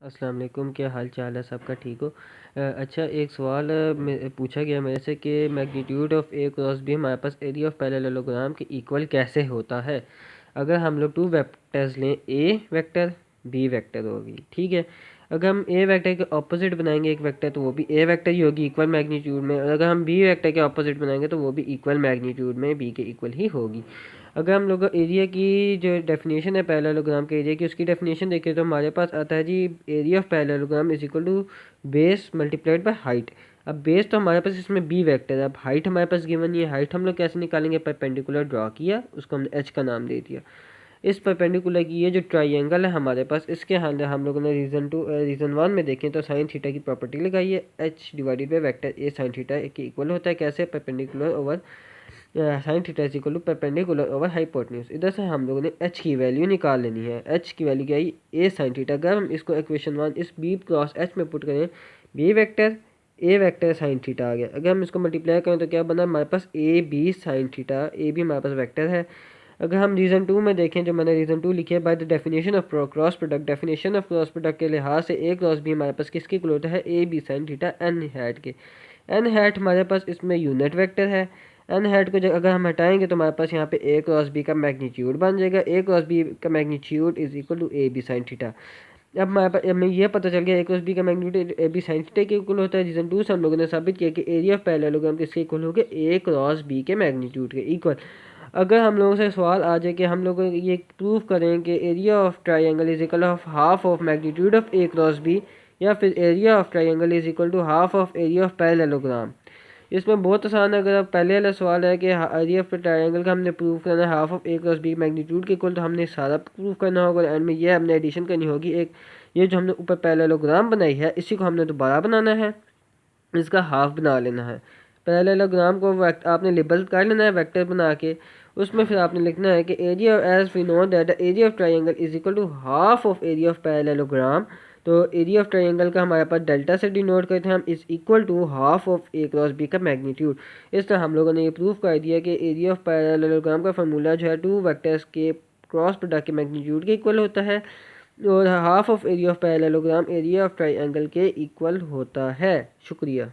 अस्सलाम वालेकुम, क्या हाल चाल है सबका? ठीक हो? अच्छा, एक सवाल पूछा गया मेरे से कि magnitude of A cross B हमारे पास एरिया ऑफ पैरेललोग्राम के इक्वल कैसे होता है अगर हम लोग टू वेक्टर्स लें, ए वेक्टर बी वेक्टर होगी। ठीक है, अगर हम ए वेक्टर के ऑपोजिट बनाएंगे एक वेक्टर तो वो भी ए वेक्टर ही होगी इक्वल मैग्नीट्यूड में, और अगर हम बी वेक्टर के ऑपोजिट बनाएंगे तो वो भी इक्वल मैग्नीट्यूड में बी के इक्वल ही होगी। अगर हम लोग एरिया की जो डेफिनेशन है पैरेललोग्राम के एरिया की, उसकी डेफिनेशन देखें तो हमारे पास आता है जी, area of parallelogram is equal to base multiplied by height. अब बेस तो हमारे पास इसमें बी वेक्टर है, अब हाइट हमारे पास गिवन नहीं है। हाइट हम लोग कैसे निकालेंगे? परपेंडिकुलर ड्रॉ किया, उसको हमने एच का नाम दे दिया। इस परपेंडिकुलर की ये जो ट्राइंगल है हमारे पास, इसके अंदर हम लोगों ने रीज़न 1 में देखें तो साइन थीटा की प्रॉपर्टी लगाई है, H divided by vector A sine theta के इक्वल होता है। कैसे? Perpendicular over sine theta is equal to perpendicular over hypotenuse. इधर से हम लोगों ने एच की वैल्यू निकाल लेनी है। एच की वैल्यू क्या आई? ए साइन थीटा। अगर हम इसको इक्वेशन 1 इस बी क्रॉस एच में पुट करें, b vector a vector sine theta आ गया। अगर हम इसको मल्टीप्लाई करें तो क्या बना हमारे पास? A B sine theta. A b हमारे पास वेक्टर है। अगर हम रीज़न 2 में देखें, जो मैंने रीज़न 2 लिखी है, by the definition of cross product, definition of cross product के लिहाज से ए क्रॉस बी हमारे पास किसके इक्वल होता है? A B sine theta N hat के। एन हैट हमारे पास इसमें यूनिट वेक्टर है। एन हैट को अगर हम हटाएंगे तो हमारे पास यहाँ पे ए क्रॉस बी का मैग्नीट्यूड बन जाएगा। ए क्रॉस बी का magnitude is equal to A B sine theta. अब हमारे पास हमें यह पता चल गया ए क्रॉस बी का magnitude A B sine theta के इक्वल होता है। रीजन 2 से हम लोगों ने साबित किया कि एरिया ऑफ पैरेललोग्राम किसके इक्वल होगा? ए क्रॉस बी के मैग्नीट्यूड के इक्वल। अगर हम लोगों से सवाल आ जाए कि हम लोग ये प्रूव करें कि area of triangle is equal of half of magnitude of A cross B, या फिर area of triangle is equal to half of area of parallelogram. इसमें बहुत आसान है। अगर अब पहले वाला सवाल है कि एरिया ऑफ ट्रायंगल का हमने प्रूव करना है half of A cross B magnitude के इक्वल, तो हमने सारा प्रूव करना होगा। एंड में ये हमने एडिशन करनी होगी एक, ये जो हमने ऊपर पैरेललोग्राम बनाई है इसी को हमने दोबारा बनाना है, इसका हाफ बना लेना है। पैरेललोग्राम को आपने लेबल कर लेना है वेक्टर बना के। उसमें फिर आपने लिखना है कि area as we know that the area of triangle is equal to half of area of parallelogram. तो एरिया ऑफ ट्रायंगल का हमारे पास डेल्टा से डिनोट करते हैं हम, is equal to half of A cross B का मैग्नीट्यूड। इस तरह हम लोगों ने ये प्रूव कर दिया कि एरिया ऑफ पैरेललोग्राम का फार्मूला जो है टू वेक्टर्स के क्रॉस प्रोडक्ट के मैग्नीट्यूड के इक्वल होता है, और half of area of parallelogram area of triangle के इक्वल होता है। शुक्रिया।